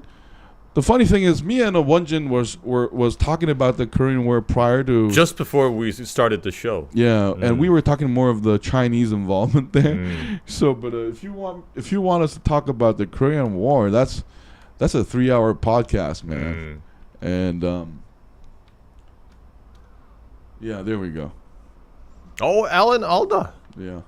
the funny thing is, me and Wonjin was talking about the Korean War prior to, just before we started the show. Yeah, and we were talking more of the Chinese involvement there. So, but if you want us to talk about the Korean War, that's a 3-hour podcast, man. And yeah, there we go. Oh, Alan Alda. Yeah.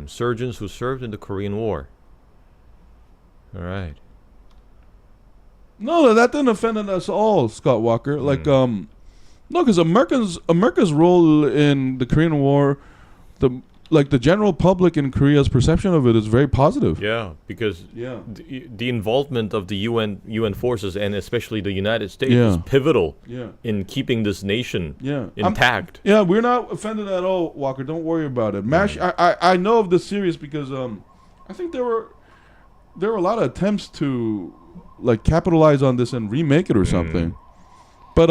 Surgeons who served in the Korean War. All right. No, that didn't offend us all, Scott Walker. Like, no, because America's role in the Korean War, the general public in Korea's perception of it is very positive. Yeah, because the involvement of the UN forces, and especially the United States, is pivotal in keeping this nation intact. We're not offended at all, Walker. Don't worry about it. MASH, I know of this series because I think there were a lot of attempts to like capitalize on this and remake it or something. But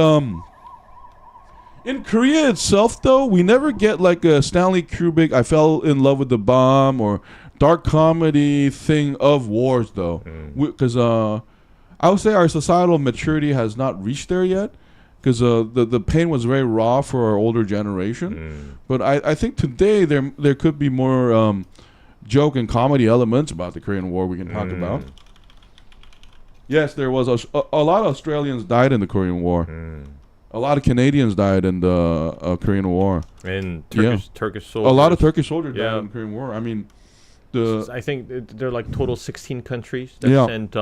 in Korea itself, though, we never get like a Stanley Kubrick, I fell in love with the bomb, or dark comedy thing of wars, though. Because I would say our societal maturity has not reached there yet, because the pain was very raw for our older generation. But I think today there could be more joke and comedy elements about the Korean War we can talk about. Yes, there was a lot of Australians died in the Korean War. A lot of Canadians died in the Korean War. And Turkish soldiers. A lot of Turkish soldiers died in the Korean War. I mean, I think there are like total 16 countries that sent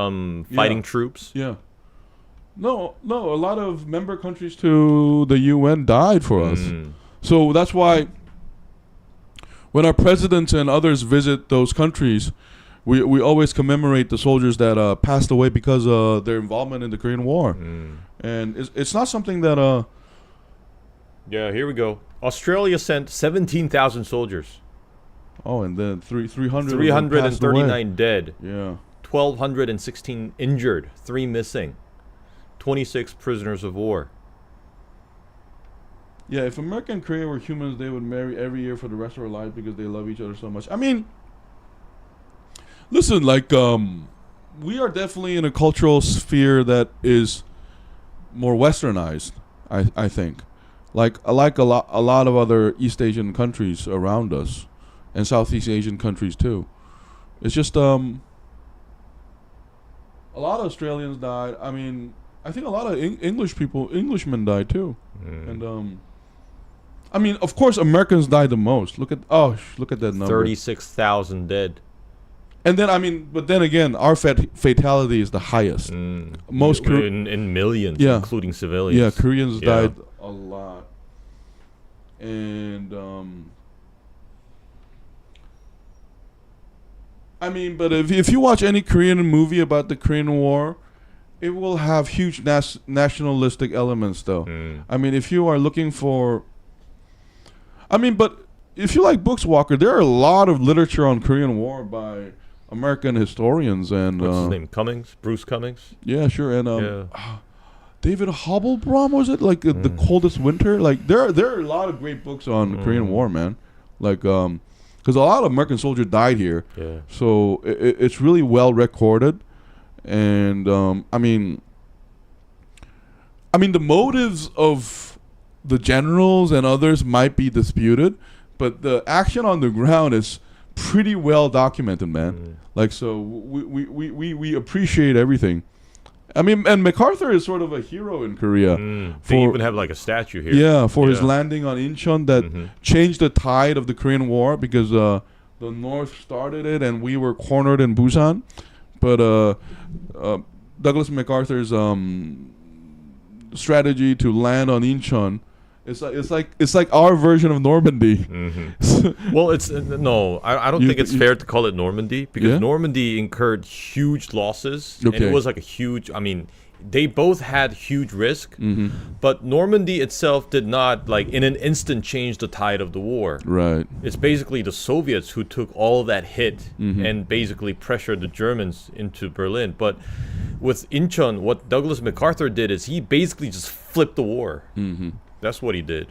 fighting troops. Yeah. No, a lot of member countries to the UN died for us. So that's why when our presidents and others visit those countries, we always commemorate the soldiers that passed away because of their involvement in the Korean War. And it's not something that... Yeah, here we go. Australia sent 17,000 soldiers. Oh, and then 300 339 dead. Yeah. 1,216 injured, 3 missing, 26 prisoners of war. Yeah, if America and Korea were humans, they would marry every year for the rest of their lives because they love each other so much. I mean, listen, like, we are definitely in a cultural sphere that is more westernized, I think. Like a lot of other East Asian countries around us, and Southeast Asian countries too. It's just a lot of Australians died. I mean, I think a lot of Englishmen died too. And I mean, of course, Americans died the most. Look at that number. 36,000 dead. And then, I mean, but then again, our fatality is the highest. Most in millions, including civilians. Yeah, Koreans died a lot. And I mean, but if you watch any Korean movie about the Korean War, it will have huge nationalistic elements, though. I mean, if you are looking for, I mean, but if you like books, Walker, there are a lot of literature on Korean War by American historians and what's his name? Bruce Cummings. Yeah, sure. And David Hobblebaum, was it like the coldest winter? Like there are a lot of great books on the Korean War, man. Like because a lot of American soldiers died here. Yeah. So it's really well recorded, and I mean the motives of the generals and others might be disputed, but the action on the ground is pretty well documented, man. Like, so we appreciate everything. I mean, and MacArthur is sort of a hero in Korea. They even have like a statue here. Yeah, for his landing on Incheon that changed the tide of the Korean War because the North started it and we were cornered in Busan. But Douglas MacArthur's strategy to land on Incheon, it's like our version of Normandy. Well, it's no. I don't think it's fair to call it Normandy because Normandy incurred huge losses, and it was like a huge. I mean, they both had huge risk, but Normandy itself did not like in an instant change the tide of the war. Right. It's basically the Soviets who took all of that hit and basically pressured the Germans into Berlin. But with Incheon, what Douglas MacArthur did is he basically just flipped the war. That's what he did.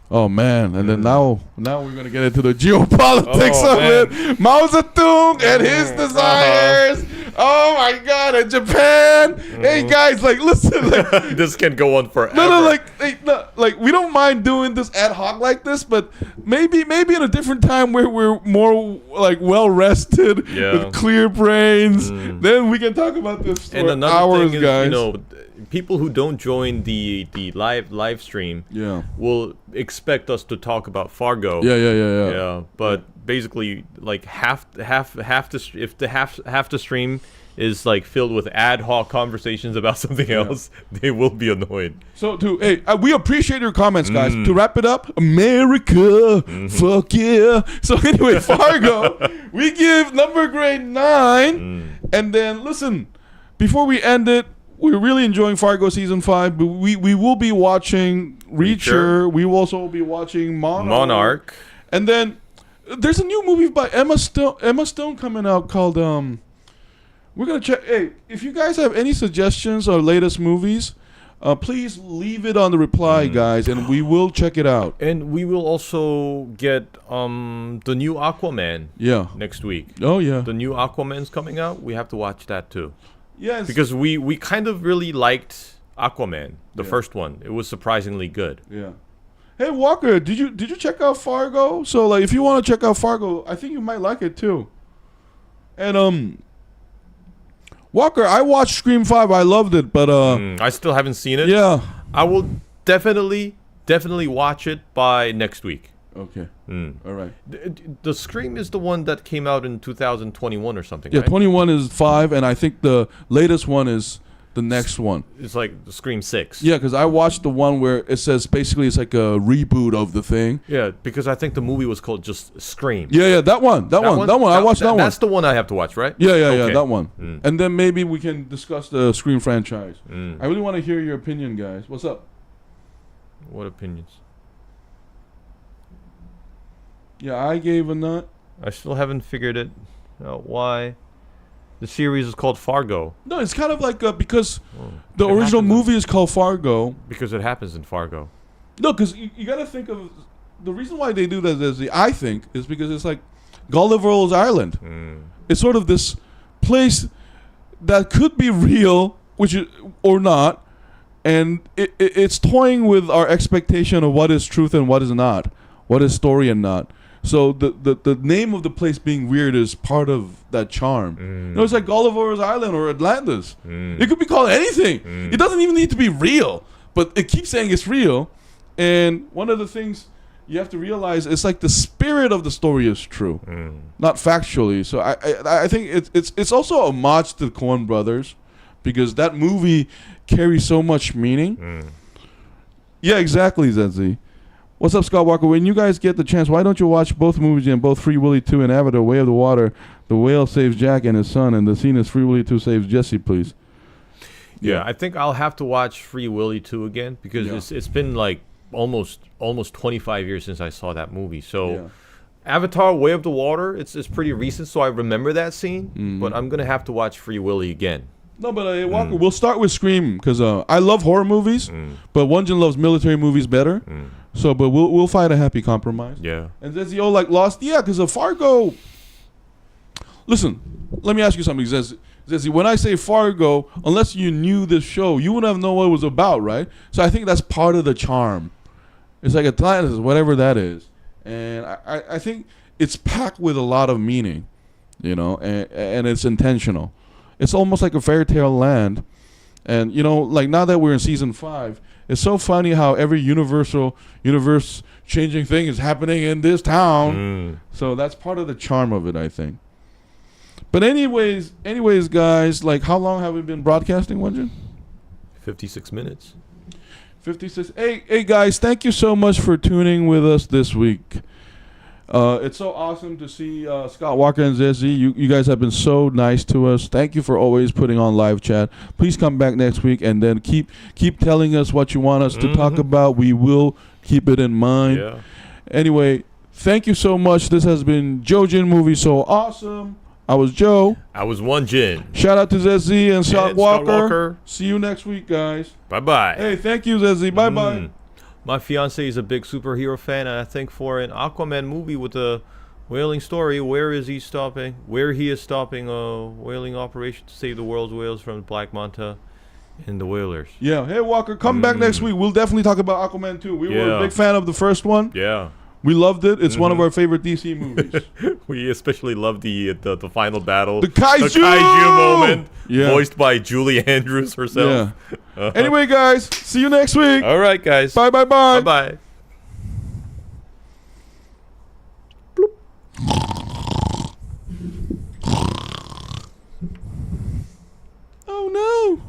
Oh man! And then now we're gonna get into the geopolitics of it. Mao Zedong and his desires. Oh my God! And Japan. Hey guys, like listen. Like, this can go on forever. Like we don't mind doing this ad hoc like this, but maybe in a different time where we're more like well rested with clear brains. Then we can talk about this for hours, guys. You know, people who don't join the live stream will expect us to talk about Fargo. Yeah. But basically, like half the stream is like filled with ad hoc conversations about something else, they will be annoyed. So we appreciate your comments, guys. To wrap it up, America, fuck yeah. So anyway, Fargo, we give number grade 9, and then listen, before we end it. We're really enjoying Fargo season 5, but we will be watching Reacher. We will also be watching Monarch. And then there's a new movie by Emma Stone coming out called we're gonna check. Hey, if you guys have any suggestions or latest movies, please leave it on the reply, guys, and we will check it out. And we will also get the new Aquaman next week. Oh yeah. The new Aquaman's coming out. We have to watch that too. Yes. Because we kind of really liked Aquaman, the first one. It was surprisingly good. Yeah. Hey Walker, did you check out Fargo? So like if you want to check out Fargo, I think you might like it too. And Walker, I watched Scream 5. I loved it, but I still haven't seen it. Yeah. I will definitely watch it by next week. Okay. All right. The Scream is the one that came out in 2021 or something, Yeah, right? 21 is 5, and I think the latest one is the next one. It's like the Scream 6. Yeah, because I watched the one where it says basically it's like a reboot of the thing. Yeah, because I think the movie was called just Scream. Yeah, that one. I watched that one. That's the one I have to watch, right? Yeah, that one. And then maybe we can discuss the Scream franchise. I really want to hear your opinion, guys. What's up? What opinions? Yeah, I gave a nut. I still haven't figured it out why The series is called Fargo. No, it's kind of like because the original movie is called Fargo. Because it happens in Fargo. No, because you got to think of the reason why they do that. I think is because it's like Gulliver's Island. It's sort of this place that could be real, or not, and it's toying with our expectation of what is truth and what is not, what is story and not. So the name of the place being weird is part of that charm. You know, it's like Gulliver's Island or Atlantis. It could be called anything. It doesn't even need to be real, but it keeps saying it's real. And one of the things you have to realize is like the spirit of the story is true, not factually. So I think it's also a homage to the Coen brothers, because that movie carries so much meaning. Yeah, exactly, Zenzi. What's up, Scott Walker? When you guys get the chance, why don't you watch both movies in both Free Willy 2 and Avatar: Way of the Water? The whale saves Jack and his son, and the scene is Free Willy 2 saves Jesse, please. Yeah, I think I'll have to watch Free Willy 2 again, because it's been like almost 25 years since I saw that movie. So Avatar: Way of the Water, it's pretty recent, so I remember that scene, but I'm gonna have to watch Free Willy again. No, but Walker, we'll start with Scream, because I love horror movies, but Wonjin loves military movies better. So, but we'll find a happy compromise. Yeah. And Zezio like Lost, because of Fargo. Listen, let me ask you something, Zezzy. When I say Fargo, unless you knew this show, you wouldn't have known what it was about, right? So I think that's part of the charm. It's like Atlantis, whatever that is, and I think it's packed with a lot of meaning, you know, and it's intentional. It's almost like a fairy tale land, and you know, like now that we're in season 5. It's so funny how every universe-changing thing is happening in this town. So that's part of the charm of it, I think. But anyways, guys, like how long have we been broadcasting, Wonjin? 56 minutes. 56. Hey, guys, thank you so much for tuning with us this week. It's so awesome to see Scott Walker and Zezzy. You guys have been so nice to us. Thank you for always putting on live chat. Please come back next week and then keep telling us what you want us to talk about. We will keep it in mind. Yeah. Anyway, thank you so much. This has been JoeJinMovieSoAwesome. I was Joe. I was Wonjin. Shout out to Zezzy and Scott Walker. Scott Walker. See you next week, guys. Bye-bye. Hey, thank you, Zezzy. Bye-bye. My fiance is a big superhero fan, and I think for an Aquaman movie with a whaling story, where he is stopping a whaling operation to save the world's whales from the Black Manta and the whalers. Yeah. Hey, Walker, come back next week. We'll definitely talk about Aquaman 2. We were a big fan of the first one. Yeah. We loved it. It's one of our favorite DC movies. We especially loved the final battle. The kaiju moment. Yeah. Voiced by Julie Andrews herself. Yeah. Anyway, guys, see you next week. All right, guys. Bye. Bye. Oh, no.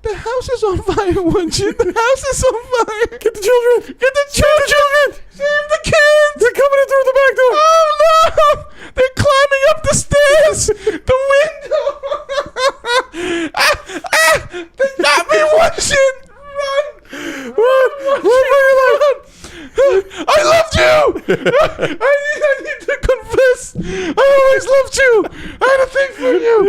The house is on fire, Wonjin. The house is on fire. Get the children. Save the kids. They're coming in through the back door. Oh, no. They're climbing up the stairs. The window. They got me, Wonjin. Run. I loved you. I need to confess. I always loved you. I had a thing for you.